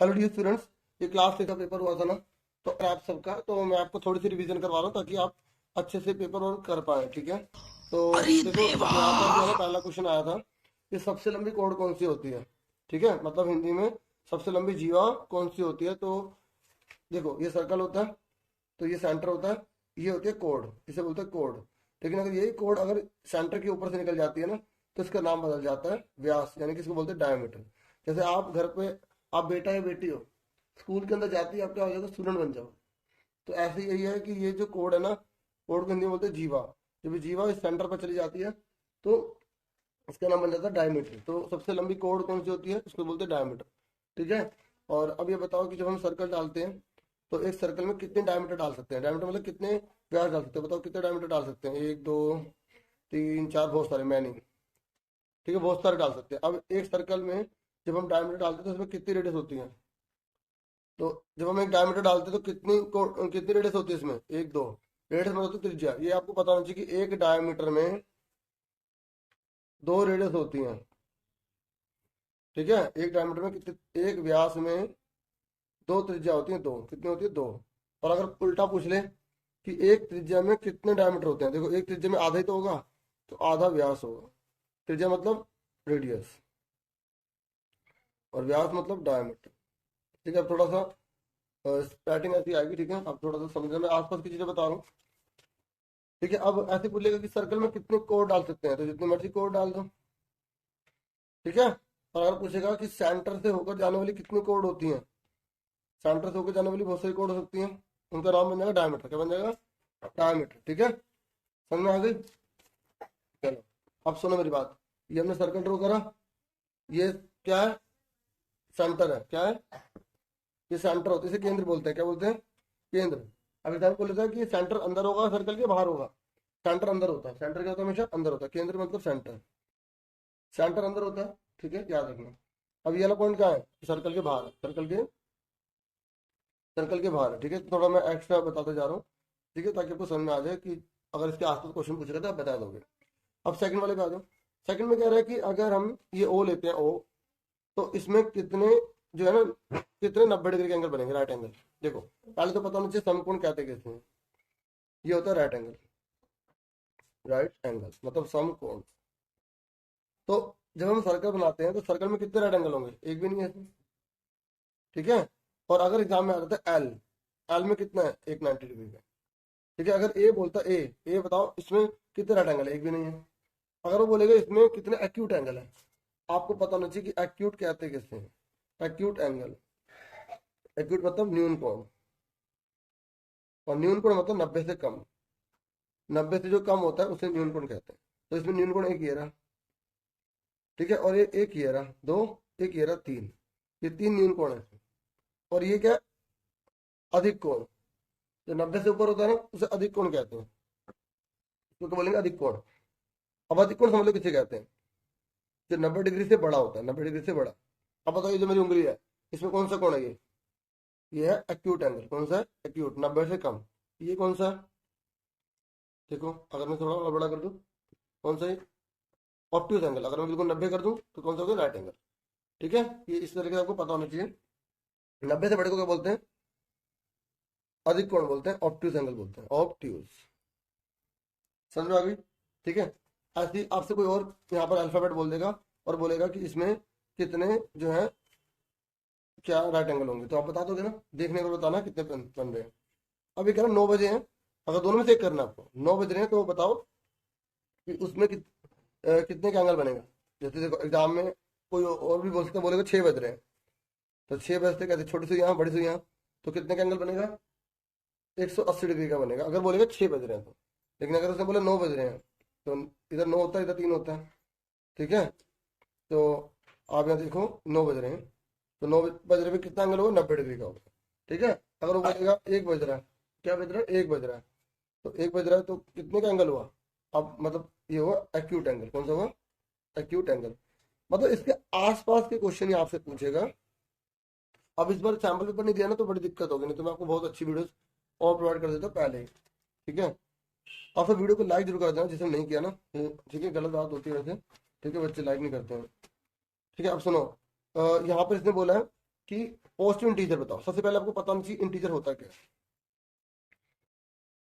Hello dear students, ये class 6 का paper हुआ था ना। तो आप सबका तो मैं आपको थोड़ी सी रिवीजन करवा रहा हूँ ताकि आप अच्छे से पेपर वर्क कर पाए। ठीक है, तो अरे देखो देवा। यहाँ पर जो है ना पहला क्वेश्चन आया था कि सबसे लंबी कॉर्ड कौन सी होती है। ठीक है, मतलब हिंदी में सबसे लंबी जीवा कौन सी होती है। तो देखो ये सर्कल होता है, तो ये सेंटर होता है, ये होती है कोड, इसे बोलते हैं कोड। लेकिन अगर यही कोड अगर सेंटर के ऊपर से निकल जाती है ना, तो इसका नाम बदल जाता है व्यास, यानी कि इसको बोलते हैं डायमीटर। जैसे आप घर पे, आप बेटा या बेटी हो, स्कूल के अंदर जाती है, आप क्या हो जाएगा, स्टूडेंट बन जाओ। तो ऐसे ही यही है कि ये जो कोड है ना, कोड को हिंदी में बोलते हैं जीवा। जब ये जीवा इस सेंटर पर चली जाती है तो इसका नाम बन जाता है डायमीटर। तो सबसे लंबी कोड कौन सी होती है, उसको बोलते हैं डायमीटर। ठीक है, और अब ये बताओ कि जब हम सर्कल डालते हैं तो एक सर्कल में कितने डायमीटर डाल सकते हैं। डायमीटर मतलब कितने व्यास डाल सकते हैं, बताओ कितने डायमीटर डाल सकते हैं। एक, दो, तीन, चार, बहुत सारे, मैनी। ठीक है, बहुत सारे डाल सकते हैं। अब एक सर्कल में जब हम डायमीटर डालते हैं तो उसमें कितनी रेडियस होती है। तो जब हम एक डायमीटर डालते हैं तो कितनी रेडियस होती है इसमें, एक, दो। रेडियस मतलब तो त्रिज्या, ये आपको पता होना चाहिए कि एक डायमीटर में दो रेडियस होती हैं। ठीक है, एक डायमीटर में कितने, एक व्यास में दो त्रिज्या होती हैं, दो कितनी होती है, दो। और अगर उल्टा पूछ ले कि एक त्रिज्या में कितने डायमीटर होते हैं, देखो एक त्रिज्या में आधा ही तो होगा, तो आधा व्यास होगा। त्रिज्या मतलब रेडियस, और व्यास मतलब डायमीटर। ठीक है, अब थोड़ा सा स्टार्टिंग ऐसी आएगी। ठीक है, अब थोड़ा सा समझने में आसपास की चीजें बता रहा हूँ। ठीक है, अब ऐसे बोलेगा कि सर्कल में कितने कोड डाल सकते हैं, तो जितने मर्जी कोड डाल दो। ठीक है, और अगर पूछेगा कि सेंटर से होकर जाने वाली कितनी कोड होती हैं, सेंटर से होकर जाने वाली बहुत सारी कोड हो सकती हैं, उनका नाम बन जाएगा डायमीटर। क्या बन जाएगा, डायमीटर। ठीक है, समझ में आ गई। चलो अब सुनो मेरी बात, ये हमने सर्कल ड्रॉ करा, ये क्या है, सेंटर है। क्या है, ये सेंटर होता है, इसे केंद्र बोलते हैं। क्या बोलते हैं, केंद्र। अब एग्जाम्पल लेता है कि सेंटर अंदर होगा सर्कल के, बाहर होगा। सेंटर अंदर होता है, सेंटर क्या होता है, हमेशा अंदर होता है। केंद्र मतलब सेंटर, सेंटर अंदर होता है। ठीक है, याद रखना। अब ये वाला पॉइंट क्या है, सर्कल के बाहर है, सर्कल के बाहर है। ठीक है, थोड़ा मैं एक्स्ट्रा बताते जा रहा हूँ। ठीक है, ताकि आपको समझ में आ जाए कि अगर इसके आसपास क्वेश्चन पूछेगा तो आप बता दोगे। अब सेकंड वाले पे आ जाओ। सेकंड में कह रहा है कि अगर हम ये ओ लेते हैं, ओ, तो इसमें कितने, जो है ना, कितने 90 डिग्री के एंगल बनेंगे, राइट एंगल। देखो पहले तो पता होना चाहिए समकोण कहते कैसे हैं। ये होता है राइट एंगल, राइट एंगल मतलब समकोण। तो जब हम सर्कल बनाते हैं तो सर्कल में कितने राइट एंगल होंगे, एक भी नहीं है इसमें। ठीक है, और अगर एग्जाम में आ जाता है एल, एल में कितना है, एक 90 डिग्री का। ठीक है, अगर ए बोलता है, ए बताओ इसमें कितने राइट एंगल है, एक भी नहीं है। अगर वो बोलेगा इसमें कितने एक्यूट एंगल है, आपको पता होना चाहिए कि एक्यूट कहते किससे हैं, एक्यूट एंगल। एक्यूट मतलब न्यून कोण, और न्यून कोण मतलब 90 से कम। 90 से जो कम होता है उसे न्यून कोण कहते हैं। तो इसमें न्यून कोण एक ये रहा। ठीक है, और ये एक ये रहा, दो, एक ये रहा, तीन। ये तीन न्यून कोण है। और ये क्या, अधिक कोण। जो 90 से ऊपर होता है ना उसे अधिक कोण कहते हैं, तो बोलेंगे अधिक कोण। अब अधिक कोण समझ लो किसे कहते हैं, जो 90 डिग्री से बड़ा होता है, 90 डिग्री से बड़ा। अब बताओ ये जो मेरी उंगली है, इसमें कौन सा कोण है, ये है एक्यूट एंगल। कौन सा है, एक्यूट, 90 से कम। ये कौन सा है, देखो अगर मैं थोड़ा और बड़ा कर दूं, कौन सा है, ऑप्टियूज एंगल। अगर मैं बिल्कुल 90 कर दूं तो कौन सा होगा, राइट एंगल। ठीक है, ये इस तरीके से आपको पता होना चाहिए। 90 से बड़े को क्या बोलते हैं, अधिक कोण बोलते हैं, ऑप्टियूज एंगल बोलते हैं, ऑप्टियूज। समझ में आ गई। ठीक है, ऐसे ही आपसे कोई और यहाँ पर अल्फाबेट बोल देगा और बोलेगा कि इसमें कितने जो है, क्या राइट एंगल होंगे, तो आप बता दोगे ना, देखने को बताना कितने बन रहे हैं। अभी कह रहा 9 बजे हैं, अगर दोनों में से एक करना है आपको, 9 बज रहे हैं, तो बताओ कि उसमें कितने का एंगल बनेगा। जैसे देखो एग्जाम में कोई और भी बोल सकता है, बोलेगा 6 बज रहे हैं, तो 6 बजते कैसे, छोटी सुई यहाँ बड़ी सुई यहाँ, तो कितने का एंगल बनेगा, 180 डिग्री का बनेगा, अगर बोलेगा 6 बज रहे हैं तो। लेकिन अगर उसने बोला 9 बज रहे हैं, तो इधर 9 होता है, इधर 3 होता है। ठीक है, तो आप यहाँ देखो 9 बज रहे हैं, तो 9 बज रहे में कितना एंगल होगा, 90 डिग्री का होगा। ठीक है, अगर वो बोलेगा 1 बज रहा है, क्या बज रहा है, 1 बज रहा है, तो 1 बज रहा है तो कितने का एंगल हुआ, अब मतलब ये हुआ एक्यूट एंगल। कौन सा हुआ, एक्यूट एंगल। मतलब इसके आसपास के क्वेश्चन ही आपसे पूछेगा। अब इस बार सैम्पल पेपर नहीं दिया ना तो बड़ी दिक्कत होगी, नहीं तो मैं आपको बहुत अच्छी वीडियोस और प्रोवाइड कर देता पहले ही। ठीक है, आप सब वीडियो को लाइक जरूर कर देना जिसने नहीं किया ना, ठीक है, गलत बात होती है वैसे। ठीक है, बच्चे लाइक नहीं करते हैं। ठीक है, अब सुनो, यहाँ पर इसने बोला है कि पॉजिटिव इंटीजर बताओ। सबसे पहले आपको पता होना चाहिए इंटीजर होता क्या है।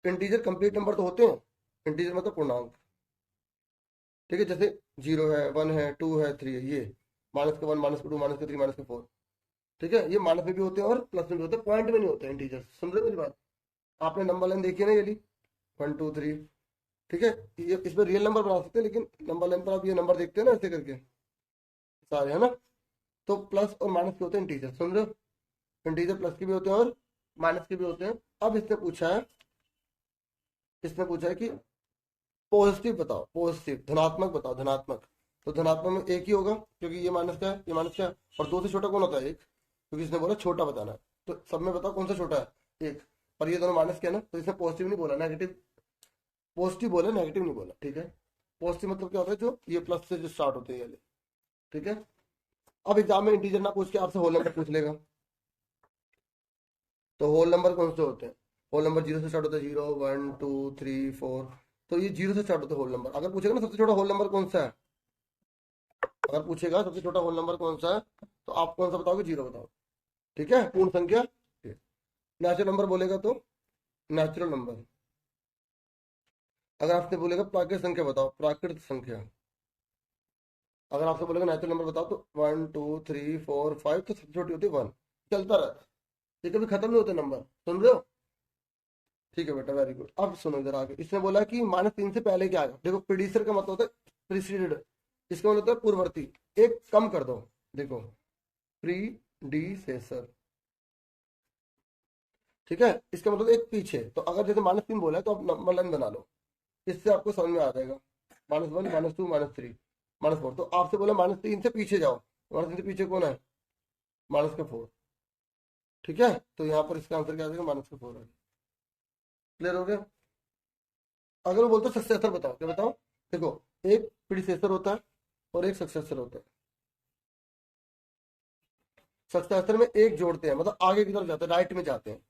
इंटीजर कंप्लीट नंबर तो होते हैं, इंटीजर मतलब पूर्णांक, ठीक है। जैसे 0 है, 1 है, 2 है, 3 है, ये माइनस का 1, माइनस का 2, माइनस का 3, माइनस का 4, ठीक है। ये माइनस में भी होते हैं और प्लस में भी होते हैं, पॉइंट में नहीं होते इंटीजर। सुन रहे हो मेरी बात? आपने नंबर लाइन देखी है ना, ये ली 1 2 3, ठीक है। ये इसमें रियल नंबर बना सकते हैं, लेकिन नंबर लाइन पर आप ये नंबर देखते हैं ना ऐसे करके सारे, है ना। तो प्लस और माइनस के होते हैं इंटीजर, सुन रहे हो? इंटीजर प्लस के भी होते हैं और माइनस के भी होते हैं। अब इसने पूछा है कि पॉजिटिव बताओ, पॉजिटिव धनात्मक बताओ, धनात्मक। तो धनात्मक में एक ही होगा क्योंकि ये माइनस का है, ये माइनस का है, और दो से छोटा कौन होता है? एक, क्योंकि इसने बोला छोटा बताना है। तो सब में बताओ कौन सा छोटा है? एक। और ये दोनों माइनस के है ना, तो इसने पॉजिटिव नहीं बोला, नेगेटिव, पॉजिटिव बोला, नेगेटिव नहीं बोला, ठीक है। पॉजिटिव मतलब क्या होता है? जो ये प्लस से जो स्टार्ट होते हैं ये, ठीक है। अब एग्जाम में इंटीजर ना पूछ के आपसे होल नंबर पूछ लेगा। तो होल नंबर कौन से होते हैं? होल नंबर जीरो से स्टार्ट होता है, 0 1 2 3 4। तो ये जीरो से स्टार्ट होता है होल नंबर। अगर पूछेगा ना सबसे छोटा होल नंबर कौन सा है, अगर पूछेगा सबसे छोटा होल नंबर कौन सा है, तो आप कौन सा बताओगे? 0 बताओ, ठीक है। पूर्ण संख्या। नेचुरल नंबर बोलेगा तो नेचुरल नंबर। अगर आपसे बोलेगा प्राकृतिक संख्या बताओ, प्राकृतिक संख्या। अगर आपसे बोलेगा नेचुरल नंबर बताओ, तो 1 2 3 4 5, तो सबसे छोटी होती है 1। चलता रहता है, ये कभी खत्म नहीं होते नंबर, सुन रहे हो? ठीक है बेटा, वेरी गुड। अब सुनो इधर आगे, इसने बोला कि -3 से पहले क्या आएगा। देखो प्रीडिसर का मतलब होता है प्रीसीडेड, इसका मतलब होता है पूर्ववर्ती। एक कम कर दो, देखो प्रीडिसेसर, ठीक है। इसका मतलब एक पीछे। तो अगर जैसे -3 बोला है तो आप नंबर लाइन बना लो, इससे आपको समझ में आ जाएगा। -1 -2 -3 -4। तो आपसे बोला -3 से पीछे जाओ, -3 से पीछे कौन है? -4, ठीक है। तो यहाँ पर इसका आंसर क्या आ जाएगा? -4 है। क्लियर हो गया? अगर वो बोलते सक्सेसर बताओ, क्या बताओ? देखो, एक प्रीडिसेसर होता है और एक सक्सेसर होता है। सक्सेसर में एक जोड़ते हैं, मतलब आगे की तरफ जाते हैं, राइट में जाते हैं।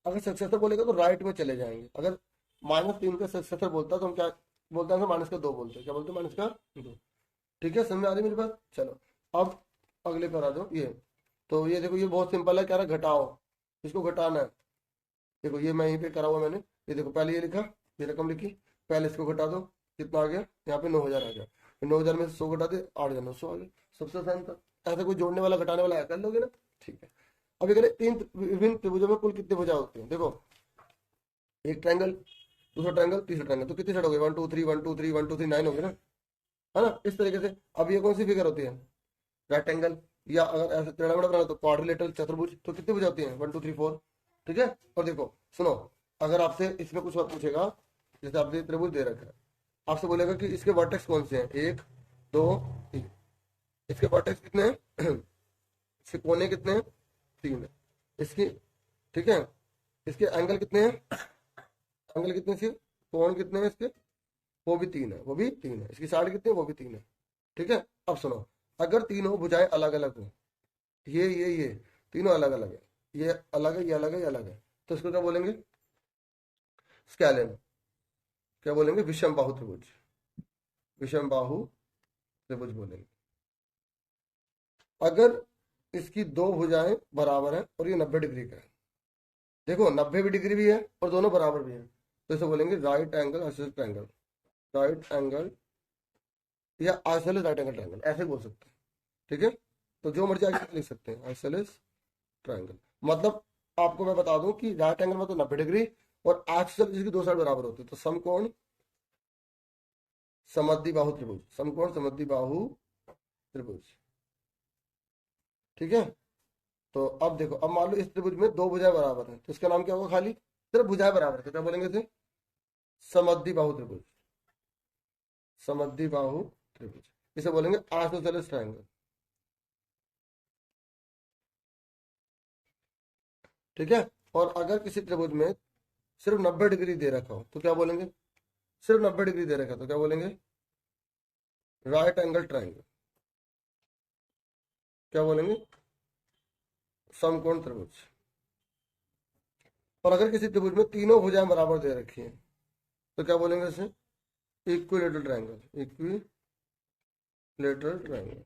अगर सक्सेसर बोलेगा तो राइट में चले जाएंगे। अगर -3 का सक्सेसर बोलता है तो हम क्या बोलते हैं? माइनस का 2 बोलते हैं। क्या बोलते हैं? -2, ठीक है। समझ में आ रही मेरी बात? चलो अब अगले पर आ जाओ। ये तो ये देखो, ये बहुत सिंपल है, कह रहा है घटाओ, इसको घटाना है। देखो ये मैं यहीं पे करा हुआ मैंने, ये देखो पहले ये लिखा, ये रकम लिखी, पहले इसको घटा दो, कितना आ गया? यहाँ पे 9,000 आ गया। फिर 9,000 में से 100 घटा दे, 8,900 आ गया। सबसे आसान था। ऐसा कोई जोड़ने वाला घटाने वाला है, कर लोगे ना? ठीक है। अब ये करें, तीन विभिन्न त्रिभुजों में कुल कितने भुजा होते हैं? देखो, एक ट्रायंगल, दूसरा ट्रायंगल, तीसरा ट्रायंगल, तो कितने सेट हो गए? 1 2 3 1 2 3 1 2 3 9 हो गए ना, है ना? इस तरीके से। अब ये कौन सी फिगर होती है? रेक्टेंगल। या अगर ऐसे टेढ़ा बना तो क्वाड्रिलेटरल, चतुर्भुज। तो कितनी भुजा होती है? 1 2 3 4, ठीक है। और देखो सुनो, अगर आपसे इसमें कुछ और पूछेगा, जैसे आपने त्रिभुज दे रखा है, आपसे बोलेगा कि इसके वर्टेक्स कौन से हैं? 1 2 3। इसके वर्टेक्स कितने हैं? इसके कोने कितने हैं? 3 है। इसकी, ठीक है। इसके एंगल कितने हैं? एंगल कितने? इसके कोण कितने हैं? इसके वो भी 3 है, वो भी 3 है। इसकी साइड कितनी है? वो भी 3 है, ठीक है। अब सुनो, अगर तीनों भुजाएं अलग अलग हो, ये तीनों अलग अलग है, ये अलग है, ये अलग है, ये अलग है, तो इसको क्या बोलेंगे? स्केलेन। क्या बोलेंगे? विषम बाहु त्रिभुज, विषम बाहु त्रिभुज बोलेंगे। अगर इसकी दो भुजाएं बराबर है और ये 90 डिग्री का है, देखो 90 भी डिग्री भी है और दोनों बराबर भी है, तो इसे बोलेंगे right angle isosceles triangle. Right angle या आइसोसेलेस राइट एंगल ट्रायंगल, ऐसे बोल सकते हैं, ठीक है। तो जो मर्जी आगे लिख सकते हैं, आइसोसेलेस ट्रायंगल। मतलब आपको मैं बता दूं कि राइट एंगल में तो 90 डिग्री, और आइसोसेलेस जिसकी दो साइड बराबर होती है, तो समकोण समद्विबाहु त्रिभुज, समकोण समद्विबाहु त्रिभुज, ठीक है। तो अब देखो, अब मान लो इस त्रिभुज में दो भुजाएं बराबर है, तो इसका नाम क्या होगा? खाली सिर्फ भुजाएं बराबर है, तो क्या बोलेंगे इसे? समद्विबाहु त्रिभुज, समद्विबाहु त्रिभुज। इसे बोलेंगे आइसोसेलेस ट्रायंगल, ठीक है। और अगर किसी त्रिभुज में सिर्फ 90 डिग्री दे रखा हो तो क्या बोलेंगे? सिर्फ 90 डिग्री दे रखा तो क्या बोलेंगे? Right angle triangle. क्या बोलेंगे? समकोण त्रिभुज। और अगर किसी त्रिभुज में तीनों भुजाएं बराबर दे रखी हैं तो क्या बोलेंगे इसे? Equilateral triangle, equilateral triangle.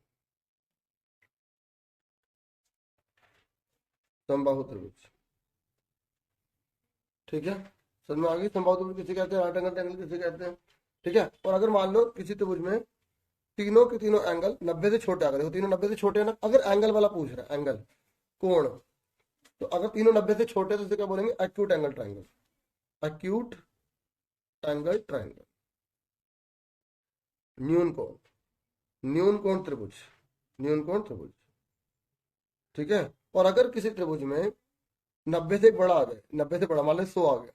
समबाहु त्रिभुज। ठीक है, समझ में आ गई। समबाहु त्रिभुज किसे कहते हैं, राइट एंगल ट्रायंगल किसे कहते हैं। ठीक है, और अगर मान लो किसी त्रिभुज में तीनों के तीनों एंगल 90 से छोटे आ गए, देखो तीनों 90 से छोटे हैं ना, अगर एंगल वाला पूछ रहा है, एंगल कोण, तो अगर तीनों 90 से छोटे तो इसे क्या बोलेंगे, acute angle triangle, acute angle triangle. न्यून कोण, न्यून कोण त्रिभुज, न्यून कोण त्रिभुज। ठीक है, और अगर किसी त्रिभुज में 90 से बड़ा आ जाए, 90 से बड़ा मान लो 100 आ गया,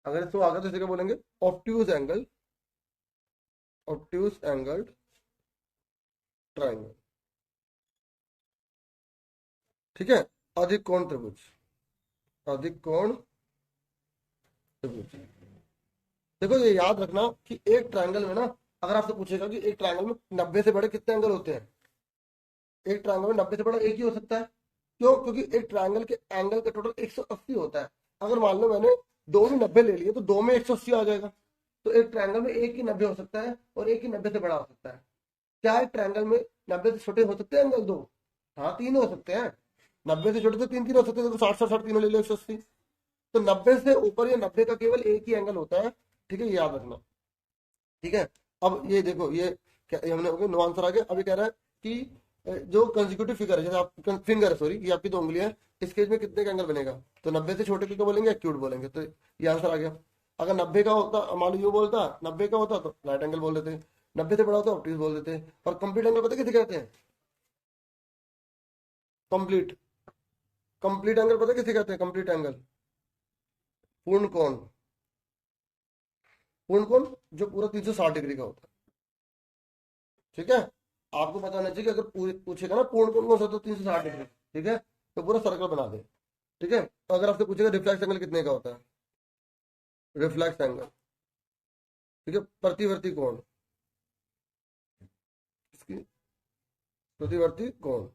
अगर 100 आ गया तो इसे क्या बोलेंगे, obtuse angle, obtuse angle triangle. ठीक है, अधिक कोण त्रिभुज, अधिक कोण त्रिभुज। देखो ये याद रखना कि एक ट्रायंगल में ना, अगर आपसे पूछेगा कि एक ट्रायंगल में 90 से बड़े कितने एंगल होते हैं, एक ट्रायंगल में 90 से बड़ा एक ही हो सकता है। क्यों, क्योंकि एक ट्रायंगल के एंगल का टोटल 180 होता है। अगर मान लो मैंने दो में 90 ले लिए तो दो में 180 आ जाएगा। तो एक ट्रायंगल में एक ही 90 हो सकता है और एक ही 90 से बड़ा हो सकता है। क्या एक ट्रायंगल में 90 से छोटे हो सकते हैं एंगल दो? हाँ, तीन हो सकते हैं। 90 से छोटे तो तीन तीन हो सकते हैं, तो 60 तीनों ले लो 180। तो 90 से ऊपर या 90 का केवल एक ही एंगल होता है। ठीक है, ये याद रखना। ठीक है, अब ये देखो, ये क्या ये हमने हो गया, नो आंसर आ गया। अभी कह रहा है कि जो कंसेक्यूटिव फिगर है, जैसे आप फिंगर है, सॉरी ये आपकी दो उंगलियां है, इस केस में कितने का एंगल बनेगा, तो 90 से छोटे को बोलेंगे एक्यूट बोलेंगे, तो ये आंसर आ गया। अगर 90 का होता, मान लो यू बोलता 90 का होता तो राइट एंगल बोल देते, 90 से बड़ा होता ऑब्ट्यूज बोल देते। और कंप्लीट एंगल पता किसे कहते हैं, कंप्लीट, कंप्लीट एंगल पता किसे कहते हैं, कंप्लीट एंगल, पूर्ण कोण, पूर्ण कोण जो पूरा 360 डिग्री का होता है। ठीक है, आपको पता होना चाहिए कि अगर पूछेगा ना पूर्ण कोण कौन सा, तो 360 डिग्री। ठीक है, तो पूरा सर्कल बना दे। ठीक है, तो अगर आपसे पूछेगा रिफ्लेक्स एंगल कितने का होता है, रिफ्लेक्स एंगल, ठीक है, प्रतिवर्ती कोण, इसकी प्रतिवर्ती कोण,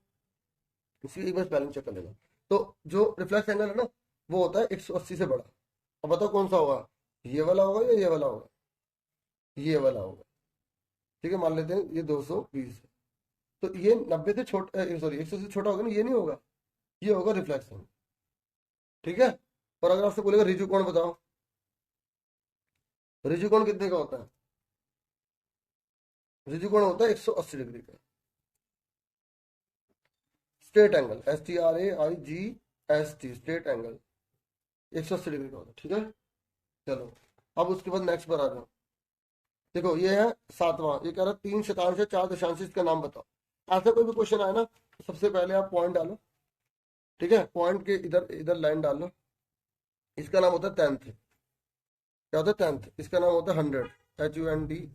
इसकी एक बार स्पेलिंग चेक कर लेना। तो जो रिफ्लेक्स एंगल है ना, वो होता है 180 से बड़ा। अब बताओ कौन सा होगा, ये वाला होगा या ये वाला होगा, ये वाला होगा। ठीक है, मान लेते हैं ये 220 है, तो ये 90 से छोटा, सॉरी 100 से छोटा होगा ना, ये नहीं होगा, ये होगा रिफ्लेक्स एंगल। ठीक है, और अगर आपसे बोलेगा रिजु कोण बताओ, रिजु कोण कितने का होता है, रिजु कोण होता है 180 डिग्री का। Straight angle, STRAIGST, straight angle 180 degree का होता है। ठीक है, चलो अब उसके बाद नेक्स्ट पर आ जाओ। देखो ये है 7वां, ये कह रहा है 3 शतांश है 4 दशांश, इसका नाम बताओ। ऐसा कोई भी क्वेश्चन आए ना, तो सबसे पहले आप पॉइंट डालो। ठीक है, पॉइंट के इधर इधर लाइन डाल लो। इसका नाम होता है टेंथ, क्या होता है टेंथ, इसका नाम होता है 100, HUNDRET,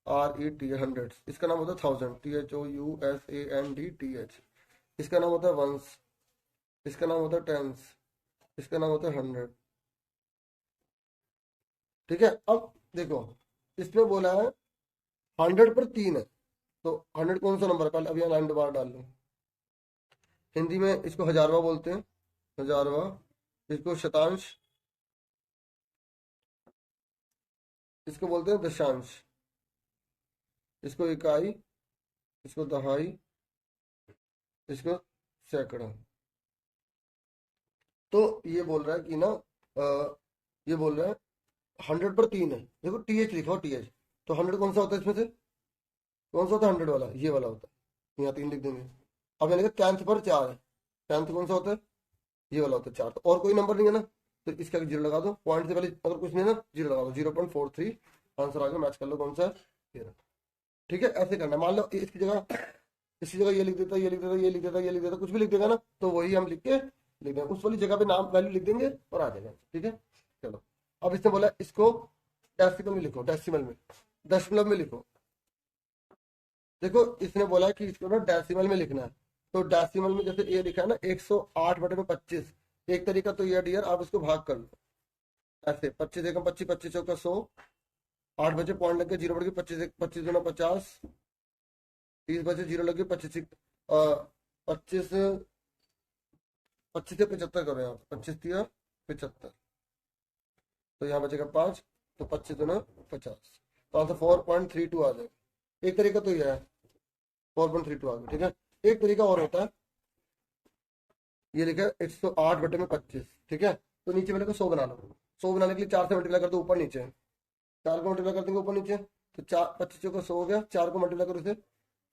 100। इसका नाम होता है 1000, THOUSANDTH। इसका नाम होता है वंस, इसका नाम होता है टेंस, इसका नाम होता है 100। ठीक है, अब देखो इसमें बोला है 100 पर 3 है, तो 100 कौन सा नंबर है, पहले अभी लाइन दोबारा डाल लो। हिंदी में इसको हजारवा बोलते हैं, हजारवा। इसको शतांश, इसको बोलते हैं दशांश, इसको इकाई, इसको दहाई, इसको सैकड़ा। तो ये बोल रहा है कि ना, ये बोल रहा है 100 पर 3 है, देखो TH लिखा हो, TH, तो 100 कौन सा होता है इसमें से, कौन सा होता है 100 वाला, ये वाला होता है, यहाँ 3 लिख देंगे। अब मैंने कहा 10th पर 4 है, 10th कौन सा होता है, ये वाला होता है 4, तो और कोई नंबर नहीं है ना, तो इसका जीरो लगा दो, पॉइंट से पहले अगर कुछ नहीं है ना, जीरो लगा दो, 0.43 आंसर आ गया। मैच कर लो कौन सा है, ये रहा। ठीक है, ऐसे करना है। मान लो इसकी जगह, इसकी जगह ये लिख देता, ये लिख देता, ये लिख देता, ये लिख देता, कुछ भी लिख देगा ना, तो वही हम लिख के लिख देंगे, उस वाली जगह पे नाम वैल्यू लिख देंगे और आ जाएगा। ठीक है, चलो अब इसने बोला इसको डेसिमल में लिखो, डेसिमल में, दशमलव में लिखो। देखो इसने बोला कि इसको ना डेसिमल में लिखना है, तो डेसिमल में जैसे ये लिखा है ना 108/25, एक तरीका तो ये डियर आप इसको भाग कर लो ऐसे, 25 एकम 25, 25 चौका 100, 8 बजे पॉइंट लग गया, 0 बढ़ गया, 25 25 दूना 50, 30 बजे 0 लग गया, 25 25 25 से 75 करो यहाँ, 25 दिया 75, तो यहाँ बचेगा 5, तो 25 दूना 50, तो आंसर 4.32 आ जाएगा। एक तरीका तो यह है, 4.32 आ गया। ठीक है, एक तरीका और होता है, ये लिखा है 108/25, ठीक है। तो नीचे वाले को 100 बना लो। 100 बनाने के लिए 4 से मल्टीप्लाई कर दो ऊपर नीचे, 4 को मल्टीप्लाई कर देंगे ऊपर नीचे, तो 4 25 को 100 हो गया, 4 को मल्टीप्लाई करो इसे,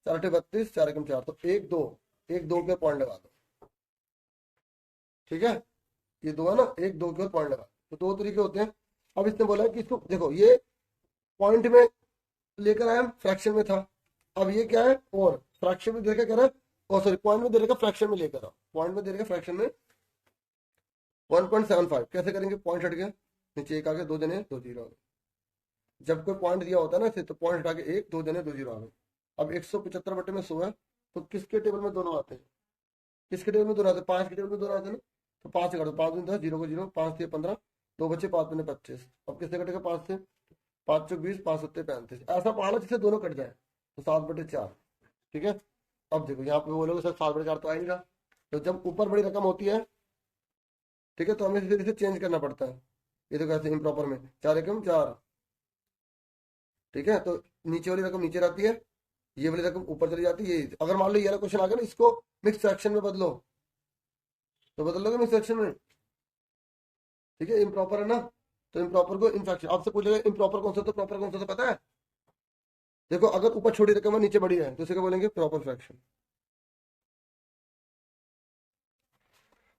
4 8 32, 4 एकम 4, तो 1 2, 1 2 के पॉइंट लगा दो, ठीक है। ये दो है ना, 1 2 के पॉइंट लगा, तो दो तरीके होते हैं। अब इसने बोला है कि इसको देखो, ये पॉइंट में लेकर आया, फ्रैक्शन में था। अब ये क्या है, और फ्रैक्शन में दे रखा, कह रहा है, और सॉरी पॉइंट में दे रखा, फ्रैक्शन में लेकर आओ, पॉइंट में दे रखा फ्रैक्शन में 1.75। कैसे करेंगे, पॉइंट हट गया, नीचे 1 आ गया, 2 जने 2 जीरो आ गए। जब कोई पॉइंट दिया होता है ना इसे, तो पॉइंट हटा के 1 2 जने 2 जीरो आ गए। अब 175/100 है, तो किसके टेबल में दोनों आते हैं, किसके टेबल में दोनों आते हैं, 5 के टेबल में दोनों आते हैं ना, तो 5 कर दो, 5 10, 0 को 0, 5 से 15, 2 बच्चे, 5 में 25। अब किससे कटेगा, 5 से, 5 चौक 20, 5 सत्ते 35, ऐसा पहाड़ा जिससे दोनों कट जाए, तो 7/4, ठीक है। अब देखो यहाँ पे बोलोगे सर 7/4 तो आएगा, तो जब ऊपर बड़ी रकम होती है, ठीक है, तो हमें फिर इसे चेंज करना पड़ता है। ये तो कैसे इम्प्रॉपर में 4 एकम 4, ठीक है, तो नीचे वाली रकम नीचे रहती है, ये वाली रकम ऊपर चली जाती है। ये अगर मान लो ये वाला क्वेश्चन आ गया ना, इसको मिक्स फ्रैक्शन में बदलो, तो बदल लोगे मिक्स फ्रैक्शन में, ठीक है, इम्प्रॉपर है ना, तो इम्प्रॉपर को इन फ्रैक्शन, आपसे पूछेगा इम्प्रॉपर कौन सा, तो प्रॉपर कौन सा, तो पता है। देखो अगर ऊपर छोटी रकम है नीचे बड़ी है, तो इसे क्या बोलेंगे, प्रॉपर फ्रैक्शन।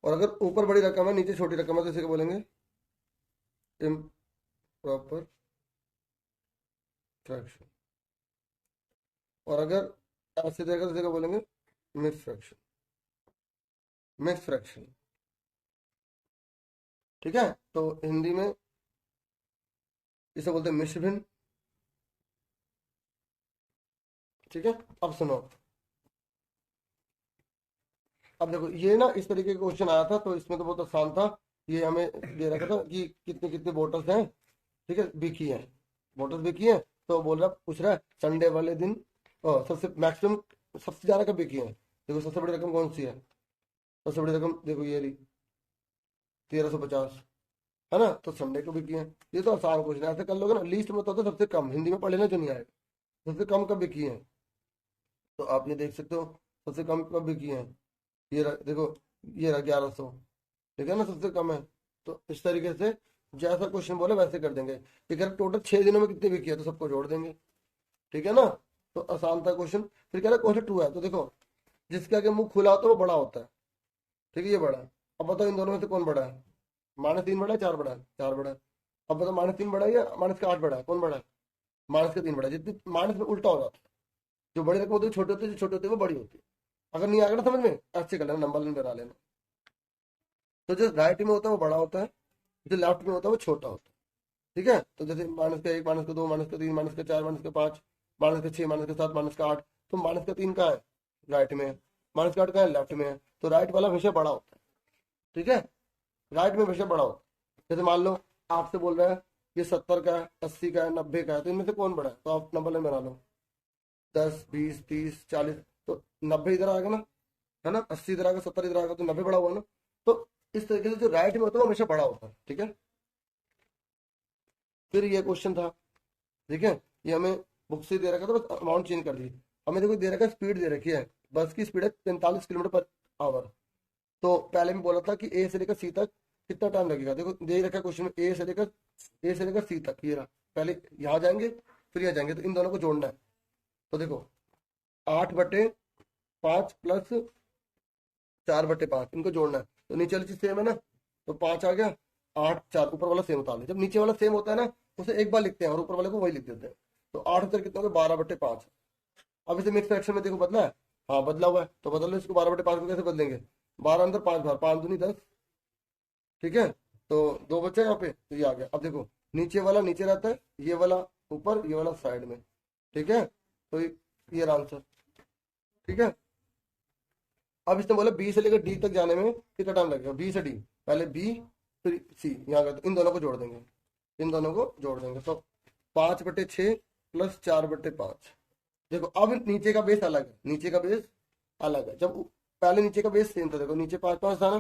और अगर ऊपर बड़ी रकम है नीचे छोटी रकम है, तो इसे क्या बोलेंगे, इम्प्रॉपर फ्रैक्शन। और अगर ऐसे देगा तो इसे क्या बोलेंगे, मिक्स फ्रैक्शन, मिक्स फ्रैक्शन, ठीक है। तो हिंदी में इसे बोलते हैं मिश्र भिन्न, ठीक है। अब सुनो, अब देखो ये ना इस तरीके का क्वेश्चन आया था, तो इसमें तो बहुत आसान था। ये हमें दे रखा था कि कितने कितने बोटल्स हैं, ठीक है, बिकी हैं, बोटल्स बिकी हैं। तो बोल रहा, पूछ रहा है संडे वाले दिन सबसे मैक्सिमम, सबसे ज्यादा कब बिकी है। देखो सबसे बड़ी रकम कौन सी है, सबसे बड़ी रकम देखो ये रही 1350, है ना, तो संडे को बिकी है। ये तो आसान क्वेश्चन है, ऐसे कर लोगे ना, लीस्ट में तो सबसे कम, हिंदी में पढ़ लेना जो नहीं आएगा, सबसे कम कब बिकी है। तो आप ये देख सकते हो सबसे कम कब बिकी है, देखो ये रहा 1100, ठीक है ना, सबसे कम है। तो इस तरीके से जैसा क्वेश्चन बोले वैसे कर देंगे। अगर टोटल 6 दिनों में कितने बिकी है, तो सबको जोड़ देंगे, ठीक है ना। तो आसान था क्वेश्चन। फिर कह रहा है क्वेश्चन 2 है, तो देखो जिसके आगे मुंह खुला होता है वो बड़ा होता है, ठीक है, ये बड़ा है। अब बताओ इन दोनों में से कौन बड़ा है, -3 बड़ा है, 4 बड़ा है, 4 बड़ा है। अब बताओ -3 बड़ा है या -8 बड़ा है, कौन बड़ा है, -3 बड़ा है। जितनी माइनस में उल्टा हो जाता है, जो बड़ी रकम होती है छोटे होते हैं, जो छोटे होते हैं वो बड़ी होती है। अगर नहीं आ गया ना समझ में, ऐसे कर लेना, नंबर लाइन बना लेना। तो जो राइट में होता है वो बड़ा होता है, जो लेफ्ट में होता है वो छोटा होता है, ठीक है। तो जैसे -1, -2, -3, -4, -5, -6, -7, -8, तो -3 का है राइट में, -8 का है लेफ्ट में है, तो राइट वाला हमेशा बड़ा होता है, ठीक है, राइट में हमेशा बड़ा होता है। जैसे मान लो आपसे बोल रहा है ये 70 का है, 80 का है, 90 का है, तो इनमें से कौन बड़ा है, तो आप नंबर लाइन बना लो, 10 20 30 40, तो 90 इधर आ गया ना, है ना, 80 इधर आ गया, 70 इधर आ गया, तो 90 बड़ा हुआ ना। तो इस तरीके से जो राइट में होता है वो हमेशा बड़ा होता है, ठीक है। फिर ये क्वेश्चन था, ठीक है, ये हमें बुक से दे रखा था, बस अमाउंट चेंज कर दी। हमें देखो दे रखा है, स्पीड दे रखी है, बस की स्पीड है 45 km/h। तो पहले में बोला था कि ए से लेकर सी तक कितना टाइम लगेगा। देखो दे रखा है क्वेश्चन में, ए से लेकर सी तक, ये रहा, पहले यहाँ जाएंगे फिर यहाँ जाएंगे, तो इन दोनों को जोड़ना है। तो देखो 8/5 प्लस 4/5 इनको जोड़ना है, तो नीचे वाली चीज सेम है ना, तो 5 आ गया, 8 4 ऊपर वाला सेम उतार ले। जब नीचे वाला सेम होता है ना, उसे एक बार लिखते हैं और ऊपर वाले को वही लिख देते हैं। तो 8 4 कितना हो गया, 12/5। अब इसे मिक्स फ्रैक्शन में देखो बदला है, हाँ बदला हुआ है, तो बदल लो इसको, 12/5 को कैसे बदलेंगे, 12 अंदर 5 बार, 5 दूनी 10, ठीक है। तो 2 बच्चे यहाँ पे, तो ये आ गया। अब देखो नीचे वाला नीचे रहता है, ये वाला ऊपर, ये वाला साइड में, ठीक है। तो ये आंसर, ठीक है। अब इसने बोला बी से लेकर डी तक जाने में कितना टाइम लगेगा, बी से डी, पहले बी फिर सी, यहाँ का, तो इन दोनों को जोड़ देंगे, इन दोनों को जोड़ देंगे, तो 5/6 प्लस 4/5। देखो अब नीचे का बेस अलग है, नीचे का बेस अलग है। जब पहले नीचे का बेस सेम था, देखो नीचे 5 5 था ना,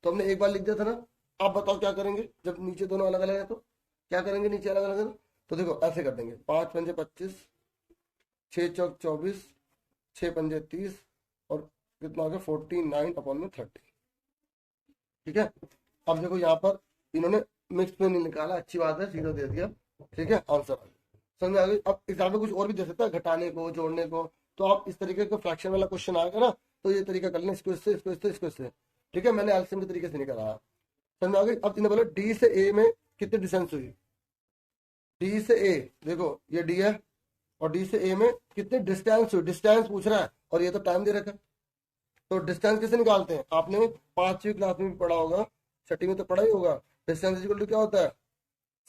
तो हमने एक बार लिख दिया था ना। अब बताओ क्या करेंगे, जब नीचे दोनों अलग अलग है तो क्या करेंगे, नीचे अलग अलग है ना, तो देखो ऐसे कर देंगे, 5 पंजे 25, 6 चौक 24, 6 पंजे 30, और कितना हो गया 49/30, ठीक है। अब देखो यहाँ पर इन्होंने मिक्स में नहीं निकाला, अच्छी बात है, 0 दे दिया। ठीक है, आंसर आ गया, समझ में आ गई। अब एग्जाम में कुछ और भी दे सकता है, घटाने को, जोड़ने को, तो आप इस तरीके का फ्रैक्शन वाला क्वेश्चन आएगा ना, तो ये तरीका कर लें, इसको इससे, इसको इससे, इसको इससे। ठीक है, मैंने एलसीएम के तरीके से नहीं कराया, समझ में आ गई। अब इन्हें बोला डी से ए में कितनी डिस्टेंस हुई, डी से ए, देखो ये डी है और डी से ए में कितनी डिस्टेंस हुई, डिस्टेंस पूछ रहा है और ये तो टाइम दे रखा है। तो डिस्टेंस कैसे निकालते हैं, आपने 5वीं क्लास में भी पढ़ा होगा, छठी में तो पढ़ा ही होगा। डिस्टेंस इक्वल टू क्या होता है,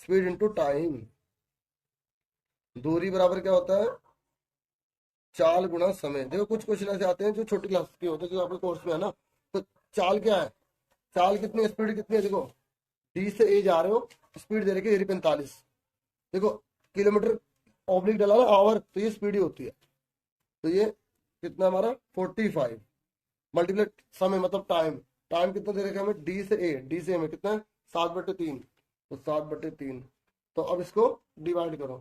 स्पीड इनटू टाइम। दूरी बराबर क्या होता है, चाल गुणा समय। देखो कुछ क्वेश्चन ऐसे आते हैं जो छोटी क्लास के होते हैं, जो आपके कोर्स में है ना, तो चाल क्या है, चाल कितनी है, स्पीड कितनी है, देखो डी से ए जा रहे हो, स्पीड दे रखी है 45, देखो किलोमीटर ऑब्लिक डाला ना आवर, तो ये स्पीड ही होती है। तो ये कितना हमारा 45 मल्टीप्लाई समय मतलब टाइम, टाइम कितना दे रखा है हमें, डी से ए, डी से ए में कितना है 7/3, तो 7/3। तो अब इसको डिवाइड करो,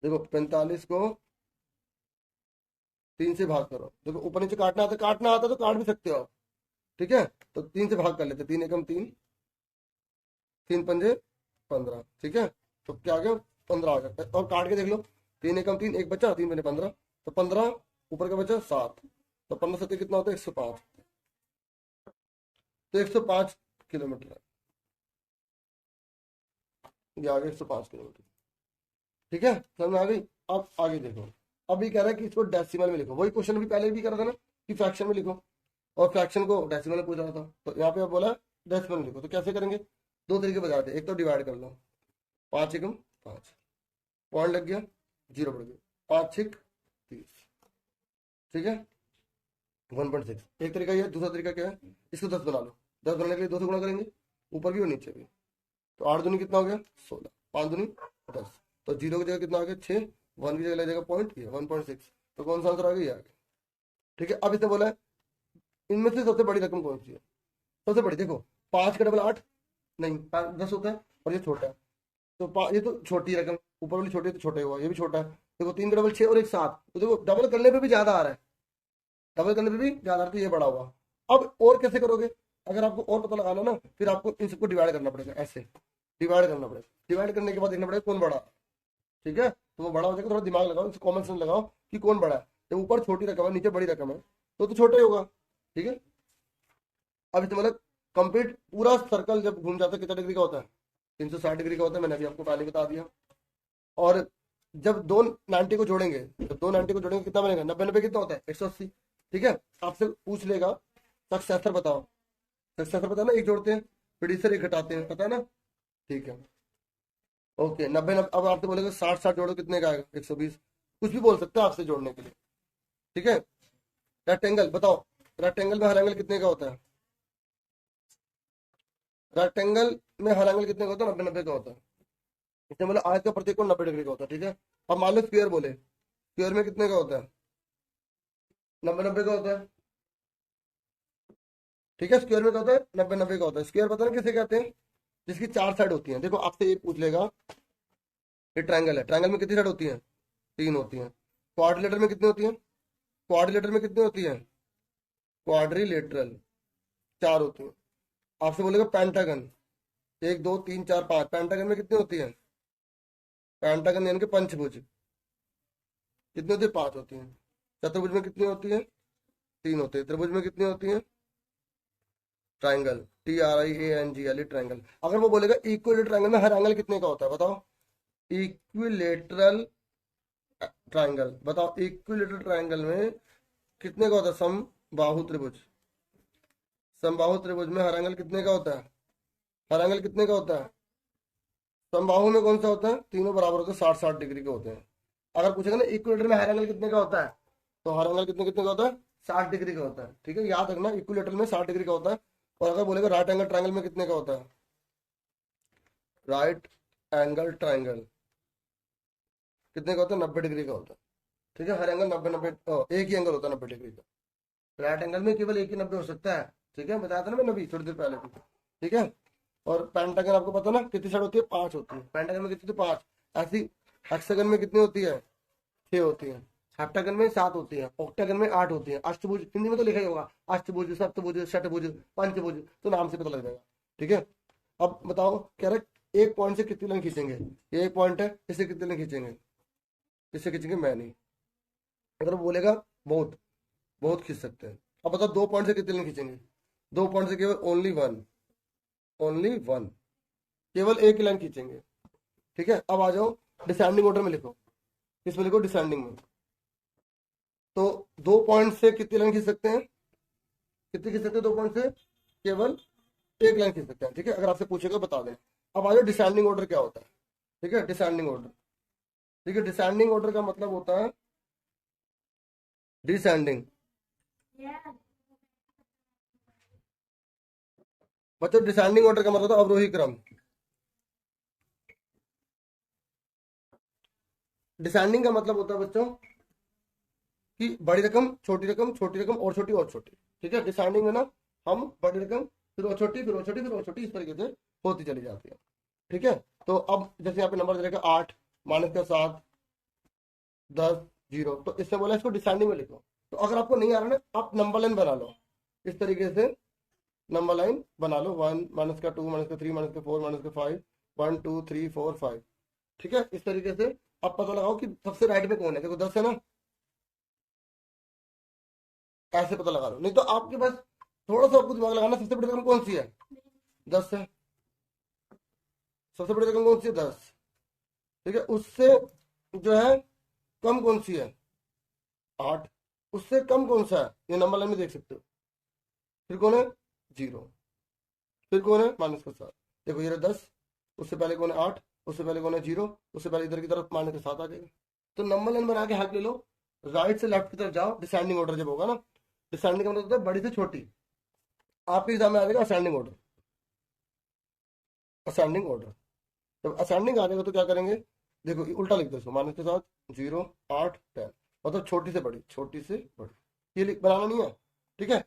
देखो 45 को 3 से भाग करो, देखो ऊपर नीचे काटना आता तो काट भी सकते हो। ठीक है, तो 3 से भाग कर लेते, 3 एकम 3, 3 पंजे 15। ठीक है, तो क्या आ गया 15 आ गया, और काट के देख लो, 3 एकम 3, एक बचा, 3 पंजे 15, तो 15 ऊपर का बचा 7, तो 15 7 कितना होता है 105, तो 105 किलोमीटर है, ये आ गया 105 किलोमीटर। ठीक है, समझ में आ गई। अब आगे देखो, अभी कह रहा है कि इसको डेसिमल में लिखो, वही क्वेश्चन भी पहले भी करा था ना कि फ्रैक्शन में लिखो, और फ्रैक्शन को डेसिमल में पूछा था, तो यहाँ पे बोला डेसिमल में लिखो। तो कैसे करेंगे, दो तरीके बताते हैं, एक तो डिवाइड कर लो, 5 एकम 5, पॉइंट लग गया, 0 बढ़ गया, 5 6 30। ठीक है, 1.6 एक तरीका ये है। दूसरा तरीका क्या है, इसको 10 बना लो, 10 बनाने के लिए 2 से गुणा करेंगे, ऊपर भी और नीचे भी, तो 8 दूनी कितना हो गया 16, 5 दूनी 10, तो 0 की जगह कितना आ गया 6, 1 की जगह लग जाएगा पॉइंट, ये 1.6, तो कौन सा आंसर आ गया, ये आ गया। ठीक है, अब इसने बोला है इनमें से सबसे बड़ी रकम कौन सी है, सबसे बड़ी देखो 5 का डबल 8 नहीं 10 होता है, और ये छोटा है, तो ये तो छोटी रकम, ऊपर वाली छोटी है तो छोटा हुआ, ये भी छोटा है। देखो 3 का डबल 6 और एक 7, तो देखो डबल करने पे भी ज्यादा आ रहा है, डबल करने पे भी ज्यादा आ रहा है, तो ये बड़ा हुआ। अब और कैसे करोगे, अगर आपको और पता लगाना ना, फिर आपको इन सबको डिवाइड करना पड़ेगा, ऐसे डिवाइड करना पड़ेगा, डिवाइड करने के बाद देखना पड़ेगा कौन बड़ा है। ठीक है, तो वो बड़ा हो जाएगा, थोड़ा दिमाग लगाओ, कॉमन सेंस लगाओ कि कौन बड़ा है, जब ऊपर छोटी रकम है नीचे बड़ी रकम है तो छोटा ही होगा। ठीक है, अब इसमें मतलब कंप्लीट पूरा सर्कल जब घूम जाता है कितना डिग्री का होता है, 360 डिग्री का होता है, मैंने अभी आपको पहले बता दिया। और जब दो 90 को जोड़ेंगे, जब दो 90 को जोड़ेंगे कितना बनेगा, 90 90 कितना होता है 180। ठीक है, आपसे पूछ लेगा सक्सेसर बताओ, सक्सेसर पता ना, एक जोड़ते हैं, प्रोड्यूसर एक घटाते हैं, पता है ना। ठीक है, ओके 90 अब आपसे बोलेगा 60 60 जोड़ो कितने का आएगा 120, कुछ भी बोल सकते हैं आपसे जोड़ने के लिए। ठीक है, रेक्टेंगल बताओ, रेक्टेंगल में हर एंगल कितने का होता है, रेक्टेंगल में हर एंगल कितने का होता है 90 90 का होता है। इसमें मतलब आयत का प्रत्येक कोण 90 डिग्री का होता है। ठीक है, अब मान लो स्क्वायर बोले, स्क्वायर में कितने का होता है 90 90 का होता है। ठीक है, स्क्वायर में क्या होता है 90 90 का होता है। स्क्वायर पता ना किसे कहते हैं, जिसकी 4 साइड होती हैं। देखो आपसे ये पूछ लेगा, ये ट्रायंगल है, ट्रायंगल में कितनी साइड होती है 3 होती हैं। क्वाड्रिलेटर में कितनी होती है, क्वाड्रिलेटर में कितनी होती है, क्वाड्रिलेटरल 4 होती है। आपसे बोलेगा पेंटागन, 1 2 3 4 5, पेंटागन में कितनी होती है, पेंटागन यानी कि पंचभुज कितनी होती है 5 होती है। चतुर्भुज में कितनी होती है 3 होती है। त्रिभुज में कितनी होती है, ट्राइंगल TRIANGL ट्राइंगल। अगर वो बोलेगा इक्विलेटरल ट्राइंगल में हर एंगल कितने का होता है बताओ, इक्विलेटरल ट्राइंगल बताओ, इक्विलेटरल ट्राइंगल में कितने का होता है, समबाहु त्रिभुज, समबाहु त्रिभुज में हर एंगल कितने का होता है, हर एंगल कितने का होता है, समबाहु में कौन सा होता है, तीनों बराबर होते हैं 60 60 डिग्री के होते हैं। अगर पूछेगा ना इक्विलेटर में हर एंगल कितने का होता है, तो हर एंगल कितने कितने का होता है 60 डिग्री का होता है। ठीक है, याद रखना इक्विलेटर में 60 डिग्री का होता है। और अगर बोलेगा राइट एंगल ट्राइंगल में कितने का होता है, राइट एंगल ट्राइंगल कितने का होता है 90 डिग्री का होता है। ठीक है, हर एंगल 90 90 एक ही एंगल होता है 90 डिग्री का, राइट एंगल में केवल एक ही 90 हो सकता है। ठीक है, बताया था ना मैंने अभी थोड़ी देर पहले भी। ठीक है, और पेंटागन आपको पता ना कितनी साइड होती है 5 होती है, पेंटागन में कितनी 5, ऐसी हेक्सागन में कितनी होती है 6 होती है। हेप्टागन में 7 होती है, ऑक्टागन में 8 होती है, अष्टभुज हिंदी में तो लिखा ही होगा, अष्टभुज, सप्तभुज, षटभुज, पंचभुज, तो नाम से पता लग जाएगा। ठीक है, अब बताओ कह रहे एक पॉइंट से कितनी लाइन खींचेंगे, ये एक पॉइंट है, इससे कितनी लाइन खींचेंगे, इससे खींचेंगे मैं नहीं, अगर वो बोलेगा बहुत बहुत खींच सकते हैं। अब बताओ 2 पॉइंट से कितनी लाइन खींचेंगे, 2 पॉइंट से केवल ओनली वन, ओनली वन, केवल एक ही लाइन खींचेंगे। ठीक है, अब आ जाओ डिसेंडिंग ऑर्डर में लिखो, इसमें लिखो डिसेंडिंग में। तो 2 पॉइंट से कितनी लाइन खींच सकते हैं, कितनी खींच सकते हैं 2 पॉइंट से, केवल एक लाइन खींच सकते हैं। ठीक है, अगर आपसे पूछेगा बता दें। अब आ जाओ डिसेंडिंग ऑर्डर क्या होता है। ठीक है, डिसेंडिंग ऑर्डर, ठीक है, डिसेंडिंग ऑर्डर का मतलब होता है डिसेंडिंग, मतलब डिसेंडिंग ऑर्डर का मतलब होता है अवरोही क्रम। डिसेंडिंग का मतलब होता है बच्चों कि बड़ी रकम, छोटी रकम, छोटी रकम और छोटी और छोटी। ठीक है, डिसेंडिंग में ना हम बड़ी रकम, फिर वो छोटी, फिर वो छोटी, फिर वो छोटी, इस तरीके से होती चली जाती है। ठीक है, तो अब जैसे यहाँ पे नंबर दे रखा 8 माइनस का 7 10 0, तो इससे बोला इसको डिसेंडिंग में लिखो। तो अगर आपको नहीं आ रहा ना, आप नंबर लाइन बना लो, इस तरीके से नंबर लाइन बना लो, 1 माइनस का 2 माइनस का 3 माइनस का 4 माइनस का 5, 1 2 3 4 5। ठीक है, इस तरीके से आप पता लगाओ कि सबसे राइट में कौन है, देखो 10 है ना, ऐसे पता लगा लो। नहीं तो आपके पास थोड़ा सा आपको दिमाग लगाना, सबसे बड़ी रकम कौन सी है, 10 है, सबसे बड़ी रकम कौन सी है, 10। ठीक है, उससे जो है कम कौन सी है, 8, उससे कम कौन सा है, ये नंबर लाइन में देख सकते हो। फिर कौन है, 0, फिर कौन है माइनस का 7, देखो ये 10, उससे पहले कौन है 8, उससे पहले कौन है 0, उससे पहले इधर की तरफ माइनस का 7 आ जाएगा। तो नंबर लाइन बना के हेल्प ले लो, राइट से लेफ्ट की तरफ जाओ, डिसेंडिंग ऑर्डर जब होगा ना, डिसेंडिंग का मतलब होता है बड़ी से छोटी, आपके एग्जाम में आ जाएगा असेंडिंग ऑर्डर, असेंडिंग ऑर्डर। जब असेंडिंग आ जाएगा तो क्या करेंगे, देखो ये उल्टा लिख दो इसको, माइनस के साथ 0 8 10, मतलब छोटी से बड़ी, छोटी से बड़ी, ये बनाना नहीं है। ठीक है,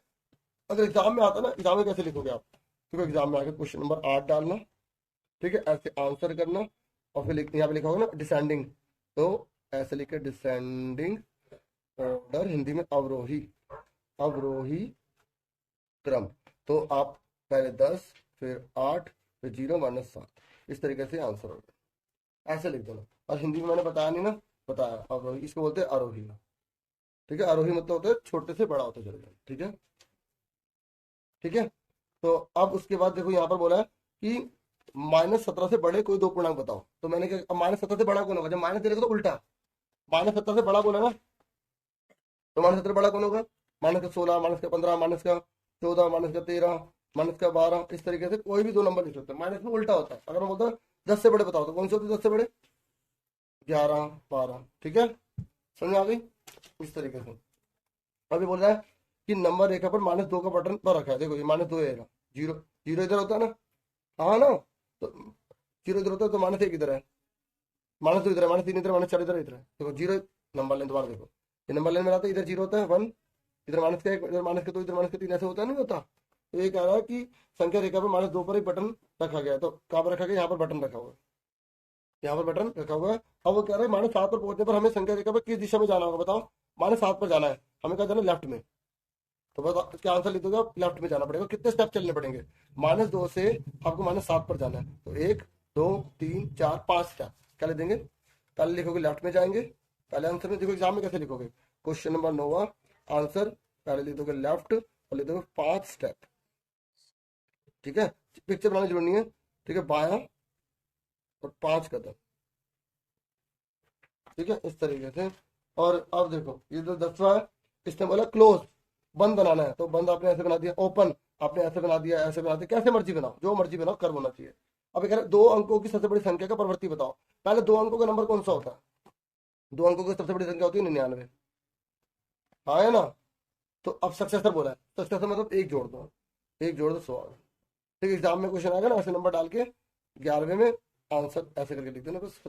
अगर एग्जाम में आता ना, एग्जाम में कैसे लिखोगे आप, देखो एग्जाम में आके क्वेश्चन नंबर 8 डालना, ठीक है, ऐसे आंसर करना, और फिर यहाँ पे लिखा होगा ना डिसेंडिंग, तो ऐसे लिखे डिसेंडिंग ऑर्डर, हिंदी में अवरोही, अवरोही क्रम। तो आप पहले 10 फिर 8 फिर 0 माइनस 7, इस तरीके से आंसर होगा, ऐसे लिख देना। और हिंदी में मैंने बताया नहीं ना, बताया अवरोही, इसको बोलते हैं आरोही। ठीक है, आरोही मतलब होता है छोटे से बड़ा होता चले जाए। ठीक है, ठीक है, तो अब उसके बाद देखो यहाँ पर बोला है कि -17 से बड़े कोई दो पूर्णांक बताओ। तो मैंने क्या, अब -17 से बड़ा कौन होगा, जब माइनस दे तो उल्टा, -17 से बड़ा बोला ना, तो -17 बड़ा कौन होगा, माइनस का 16, माइनस का 15, माइनस का 14, माइनस का 13, माइनस का 12, इस तरीके से कोई भी दो नंबर लिख सकते हैं। माइनस में उल्टा होता है, अगर मैं बोलता हूँ 10 से बड़े बताओ, तो कौन से होते हैं 10 से बड़े, 11 12। ठीक है, समझ आ गई, इस तरीके से। अभी बोल रहा है कि नंबर रेखा पर -2 का बटन पर रखा है, देखो ये -2 है, जीरो, जीरो इधर होता है ना, हाँ ना, तो जीरो इधर होता है, तो -1 इधर है, -2 इधर है, -3 इधर, -4 इधर, इधर है, देखो जीरो नंबर लाइन दोबारा देखो, ये नंबर लाइन में आता है, इधर जीरो होता है 1, इधर माइनस का 1, इधर माइनस का 2, इधर माइनस का 3, ऐसे होता नहीं होता। तो ये कह रहा है कि संख्या रेखा पर -2 पर एक बटन रखा गया है, तो कहाँ पर रखा गया, यहाँ पर बटन रखा हुआ है, यहाँ पर बटन रखा हुआ है। अब वो कह रहा है -7 पर पहुंचने पर हमें संख्या रेखा पर किस दिशा में जाना होगा, बताओ, -7 पर जाना है, हमें कहा जाना लेफ्ट में, तो बस क्या आंसर लिख दोगे आप, लेफ्ट में जाना पड़ेगा। कितने स्टेप चलने पड़ेंगे, -2 से आपको -7 पर जाना है, तो 1 2 3 4 5 स्टेप क्या लिख देंगे, पहले लिखोगे लेफ्ट में जाएंगे, पहले आंसर में देखो एग्जाम में कैसे लिखोगे, क्वेश्चन नंबर 9 आंसर, पहले लिख दोगे लेफ्ट और लिख दोगे 5 स्टेप। ठीक है, पिक्चर बनानी जरूरी नहीं है। ठीक है, बाया और 5 कदम। ठीक है, इस तरीके से। और अब देखो ये जो 10वां है, इसने बोला क्लोज, बंद बनाना है, तो बंद आपने ऐसे बना दिया, ओपन आपने ऐसे बना दिया, ऐसे बना दिया, कैसे मर्जी बनाओ, जो मर्जी बनाओ, कर्व होना चाहिए। अब ये कह रहे 2 अंकों की सबसे बड़ी संख्या का प्रवृत्ति बताओ। पहले 2 अंकों का नंबर कौन सा होता है, 2 अंकों की सबसे बड़ी संख्या होती है 99, हाँ है ना। तो अब सक्सेसर बोला है, सक्सेसर मतलब एक जोड़ दो, एक जोड़ दो 100। ठीक है, एग्जाम में क्वेश्चन आएगा ना, ऐसे नंबर डाल के 11वें में आंसर ऐसे करके लिख देना बस।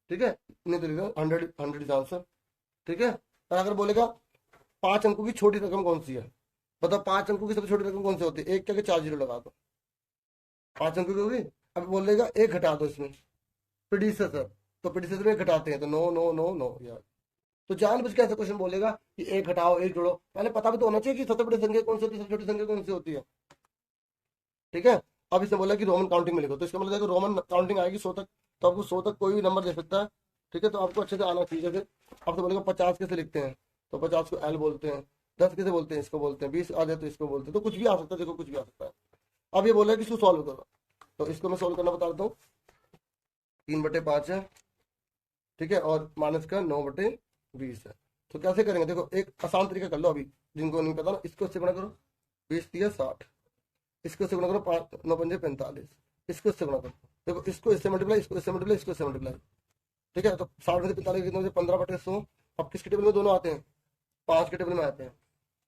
ठीक है, नहीं तो लिख दो 100, 100 इज आंसर। ठीक है, और अगर बोलेगा 5 अंकों की छोटी रकम कौन सी है, बताओ 5 अंकों की सबसे छोटी रकम कौन सी होती है, एक क्या 4 जीरो लगा दो, 5 अंकों की होगी। अब बोलेगा एक घटा दो इसमें, प्रीडिसेसर, तो प्रीडिसेसर में घटाते हैं, तो नो नो नो नो यार, तो जानबूझ के ऐसा क्वेश्चन बोलेगा कि एक हटाओ एक जोड़ो, पहले पता भी तो होना चाहिए कि सबसे बड़ी संख्या कौन सी होती है, सबसे छोटी संख्या कौन सी होती है। ठीक है, अब इसने बोला कि रोमन काउंटिंग में लिखो, तो इसका मतलब देखो रोमन काउंटिंग आएगी 100 तक, तो आपको 100 तक कोई भी नंबर दे सकता है। ठीक है, तो आपको अच्छे से आना चाहिए। जैसे आपसे बोलेगा 50 कैसे लिखते हैं, तो 50 को एल बोलते हैं, 10 कैसे बोलते हैं, इसको बोलते हैं, 20 आ जाए तो इसको बोलते हैं, तो कुछ भी आ सकता है, देखो कुछ भी आ सकता है। अब ये बोल रहा है कि इसको सॉल्व करो, तो इसको मैं सॉल्व करना बता देता हूँ। 3/5 है, ठीक है, और माइनस का 9/20 है। तो कैसे करेंगे, देखो एक आसान तरीका कर लो अभी, जिनको नहीं पता ना, इसको इससे गुणा करो, 20×3 = 60, इसको इससे गुणा करो, 5×9=45, इसको इससे गुणा करो, देखो इसको इससे मल्टीप्लाई, इसको इससे मल्टीप्लाई, इसको इससे मल्टीप्लाई। ठीक है, तो 60 में से 45 कितने, 15/100। अब किसके टेबल में दोनों आते हैं, 5 के टेबल में आते हैं,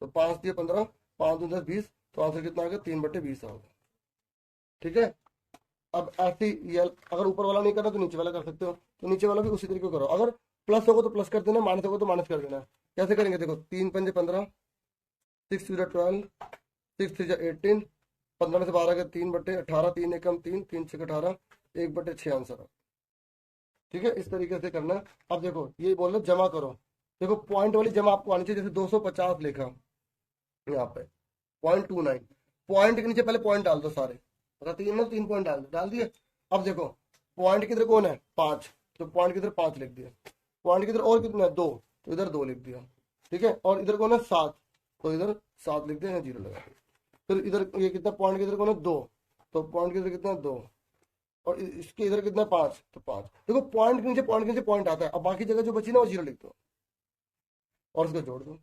तो 5 दिए 15, 5 दूनी 10 20, तो आंसर कितना आ गया, 3/20 होगा। ठीक है, अब ऐसे ही अगर ऊपर वाला नहीं करना तो नीचे वाला कर सकते हो, तो नीचे वाला भी उसी तरीके करो, अगर प्लस होगा तो प्लस कर देना, माइनस होगा तो माइनस कर देना। कैसे करेंगे, देखो 3×5 = 15, 6×2 = 12, 6×3 = 18, 15 में से 12 गए 3/18, 3 × 3, 3 × 6 = 18, 1/6 आंसर है। ठीक है, इस तरीके से करना है। अब देखो ये बोल रहे जमा करो, देखो पॉइंट वाली जमा आपको आनी चाहिए, जैसे 250 लिखा यहाँ पे 0.29, पॉइंट के नीचे पहले पॉइंट डाल दो सारे, अगर 3 पॉइंट डाल दिए। अब देखो पॉइंट किधर कौन है, 5, तो पॉइंट किधर 5 लिख दिया, पॉइंट किधर और कितना है 2, तो इधर 2 लिख दिया। ठीक है, और इधर कौन है 7, तो इधर 7 लिख दिया, 0 लगा। फिर इधर ये कितना पॉइंट किधर कौन है 2, तो पॉइंट किधर कितना 2, और इसके इधर कितना 5, तो 5। देखो पॉइंट के नीचे पॉइंट आता है, अब बाकी जगह जो बची ना वो 0 लिख दो और उसको जोड़ दो।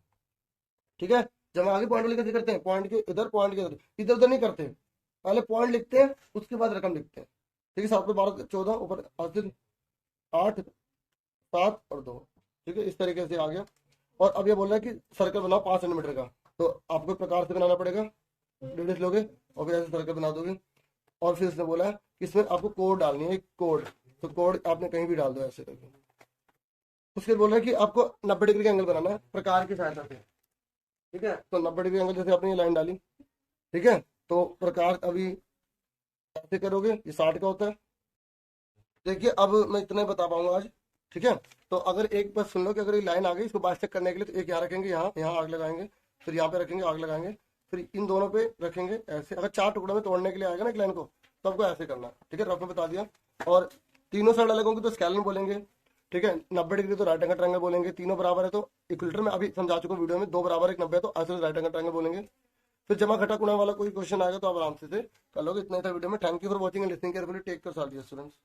ठीक है, जमा आगे पॉइंट वाली कैसे करते हैं, पॉइंट के इधर पॉइंट के इधर उधर नहीं करते, पहले पॉइंट लिखते हैं उसके बाद रकम लिखते हैं। ठीक है, 7 पे 12 14, ऊपर 8 7 और 2। ठीक है, इस तरीके से आ गया। और अब ये बोल रहा है कि सर्कल बनाओ 5 सेंटीमीटर का, तो आपको प्रकार से बनाना पड़ेगा, रेडियस लोगे और फिर ऐसे सर्कल बना दोगे। और फिर इसने बोला है कि इसमें आपको कोड डालनी है, कोड, तो कोड आपने कहीं भी डाल दो ऐसे करके। उसके बोल रहा है कि आपको 90 डिग्री का एंगल बनाना है प्रकार की सहायता से। ठीक है, तो 90 डिग्री एंगल जैसे आपने ये लाइन डाली, ठीक है, तो प्रकार अभी ऐसे करोगे, ये 60 का होता है। देखिए अब मैं इतना ही बता पाऊंगा आज। ठीक है, तो अगर एक बात सुन लो कि अगर ये लाइन आ गई, इसको बाइसेक्ट करने के लिए, तो एक यहाँ रखेंगे, यहाँ आग लगाएंगे, फिर यहाँ पे रखेंगे आग लगाएंगे, फिर इन दोनों पे रखेंगे ऐसे। अगर 4 टुकड़ों में तोड़ने के लिए आएगा ना एक लाइन को, तो आपको ऐसे करना है। ठीक है, रफ में बता दिया। और तीनों साइड अलग होंगे तो स्केलन बोलेंगे। ठीक है, 90 डिग्री तो राइट एंगल ट्रायंगल बोलेंगे, तीनों बराबर है तो इक्विलेटर में अभी समझा चुका हूँ वीडियो में, 2 बराबर 1 90 तो ऐसे राइट एंगल ट्रायंगल बोलेंगे। फिर जमा घटा गुणा वाला कोई क्वेश्चन आएगा तो आप आराम से कर लोगे। इतना था वीडियो में। Thank you for watching and listening carefully. Take care, students.